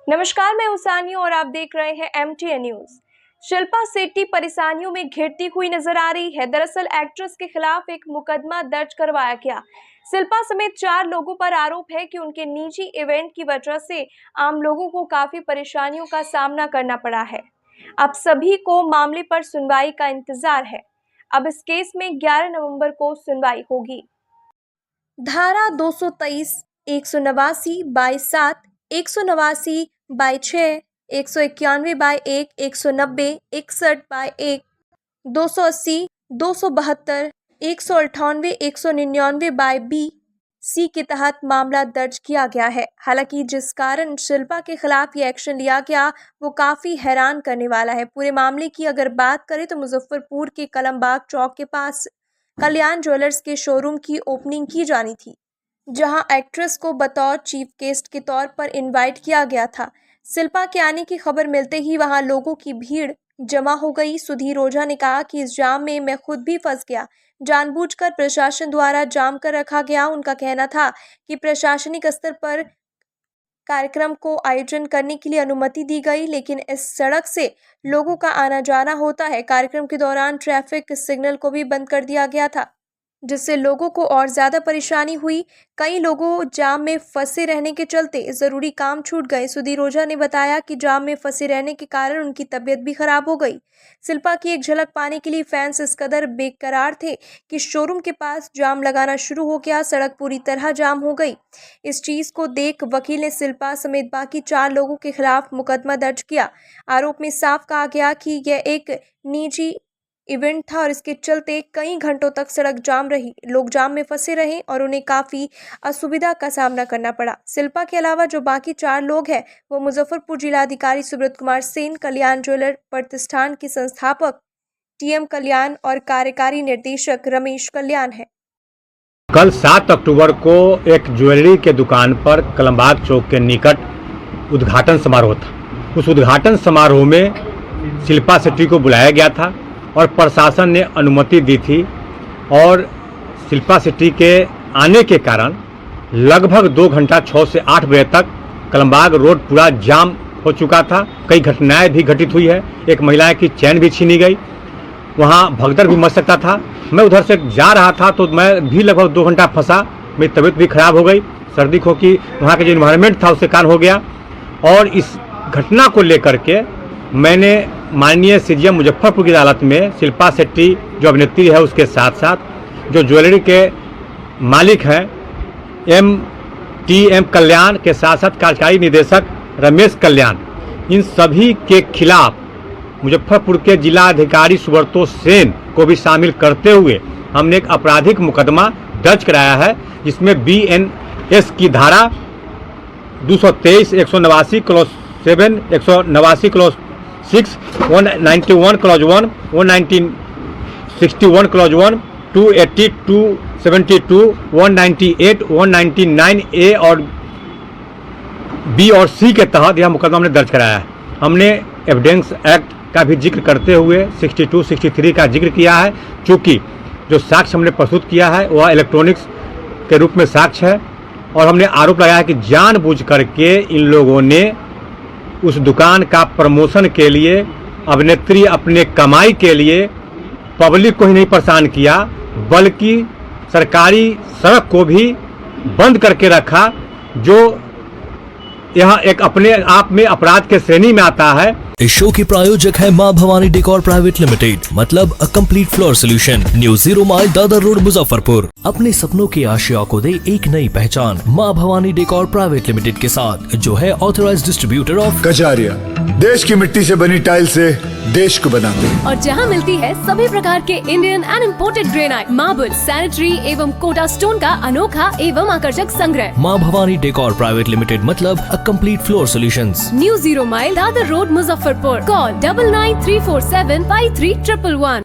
नमस्कार, मैं उसानी और आप देख रहे हैं MTN न्यूज। शिल्पा शेट्टी परेशानियों में घिरती हुई नजर आ रही है। दरअसल एक्ट्रेस के खिलाफ एक मुकदमा दर्ज करवाया गया। शिल्पा समेत 4 लोगों पर आरोप है कि उनके निजी इवेंट की वजह से आम लोगों को काफी परेशानियों का सामना करना पड़ा है। अब सभी को मामले पर सुनवाई का इंतजार है। अब इस केस में 11 नवंबर को सुनवाई होगी। धारा 223, 189/7, 189/6, 191/1, 190, 61/1, 280, 272, 198, 199/B सी के तहत मामला दर्ज किया गया है। हालांकि जिस कारण शिल्पा के खिलाफ ये एक्शन लिया गया वो काफी हैरान करने वाला है। पूरे मामले की अगर बात करें तो मुजफ्फरपुर के कलमबाग चौक के पास कल्याण ज्वेलर्स के शोरूम की ओपनिंग की जानी थी, जहां एक्ट्रेस को बतौर चीफ गेस्ट के तौर पर इनवाइट किया गया था। शिल्पा के आने की खबर मिलते ही वहां लोगों की भीड़ जमा हो गई। सुधीर ओझा ने कहा कि इस जाम में मैं खुद भी फंस गया, जानबूझकर प्रशासन द्वारा जाम कर रखा गया। उनका कहना था कि प्रशासनिक स्तर पर कार्यक्रम को आयोजन करने के लिए अनुमति दी गई, लेकिन इस सड़क से लोगों का आना जाना होता है। कार्यक्रम के दौरान ट्रैफिक सिग्नल को भी बंद कर दिया गया था, जिससे लोगों को और ज्यादा परेशानी हुई। कई लोगों जाम में फंसे रहने के चलते जरूरी काम छूट गए। सुधीर ओझा ने बताया कि जाम में फंसे रहने के कारण उनकी तबीयत भी खराब हो गई। शिल्पा की एक झलक पाने के लिए फैंस इस कदर बेकरार थे कि शोरूम के पास जाम लगाना शुरू हो गया। सड़क पूरी तरह जाम हो गई। इस चीज को देख वकील ने शिल्पा समेत बाकी 4 लोगों के खिलाफ मुकदमा दर्ज किया। आरोप में साफ कहा गया कि यह एक निजी इवेंट था और इसके चलते कई घंटों तक सड़क जाम रही। लोग जाम में फंसे रहे और उन्हें काफी असुविधा का सामना करना पड़ा। शिल्पा के अलावा जो बाकी 4 लोग हैं वो मुजफ्फरपुर जिलाधिकारी सुब्रत कुमार सेन, कल्याण ज्वेलर प्रतिष्ठान के संस्थापक TM कल्याण और कार्यकारी निर्देशक रमेश कल्याण है। कल 7 अक्टूबर को एक ज्वेलरी के दुकान पर कलमबाग चौक के निकट उद्घाटन समारोह था। उस उद्घाटन समारोह में शिल्पा शेट्टी को बुलाया गया था और प्रशासन ने अनुमति दी थी और शिल्पा शेट्टी के आने के कारण लगभग 2 घंटा 6 से 8 बजे तक कलमबाग रोड पूरा जाम हो चुका था। कई घटनाएं भी घटित हुई है। एक महिला की चैन भी छीनी गई। वहां भगदड़ भी मच सकता था। मैं उधर से जा रहा था तो मैं भी लगभग 2 घंटा फंसा। मेरी तबीयत भी खराब हो गई, सर्दी खोखी, वहाँ का जो इन्वायरमेंट था उसके कारण हो गया। और इस घटना को लेकर के मैंने माननीय CGM मुजफ्फरपुर की अदालत में शिल्पा शेट्टी जो अभिनेत्री है उसके साथ साथ जो ज्वेलरी के मालिक हैं TM कल्याण के साथ साथ कार्यकारी निदेशक रमेश कल्याण, इन सभी के खिलाफ मुजफ्फरपुर के जिलाधिकारी सुब्रत सेन को भी शामिल करते हुए हमने एक आपराधिक मुकदमा दर्ज कराया है, जिसमें BNS की धारा 223, 189 clause 7, 189 clause 6, 191 clause 1, 161 clause 1, 280, 272, 198, 199A और B और C के तहत यह मुकदमा हमने दर्ज कराया है। हमने एविडेंस एक्ट का भी जिक्र करते हुए 62, 63 का जिक्र किया है। चूँकि जो साक्ष्य हमने प्रस्तुत किया है वह इलेक्ट्रॉनिक्स के रूप में साक्ष्य है और हमने आरोप लगाया है कि जानबूझ करके इन लोगों ने उस दुकान का प्रमोशन के लिए, अभिनेत्री अपने कमाई के लिए पब्लिक को ही नहीं परेशान किया बल्कि सरकारी सड़क को भी बंद करके रखा, जो यह एक अपने आप में अपराध के श्रेणी में आता है। इस शो के प्रायोजक है मां भवानी डेकोर प्राइवेट लिमिटेड, मतलब a complete floor solution, new 0 mile Dadar road Muzaffarpur. अपने सपनों की आशिया को दे एक नई पहचान मां भवानी डेकोर प्राइवेट लिमिटेड के साथ, जो है ऑथराइज्ड डिस्ट्रीब्यूटर ऑफ कजारिया। देश की मिट्टी से बनी टाइल से देश को बनाते हैं और जहां मिलती है सभी प्रकार के Indian and imported granite, marble, sanitary एवं कोटा स्टोन का अनोखा एवं आकर्षक संग्रह। मां भवानी डेकोर प्राइवेट लिमिटेड, मतलब a complete floor solutions, new 0 mile Dadar road Muzaffarpur. Call 9934753111।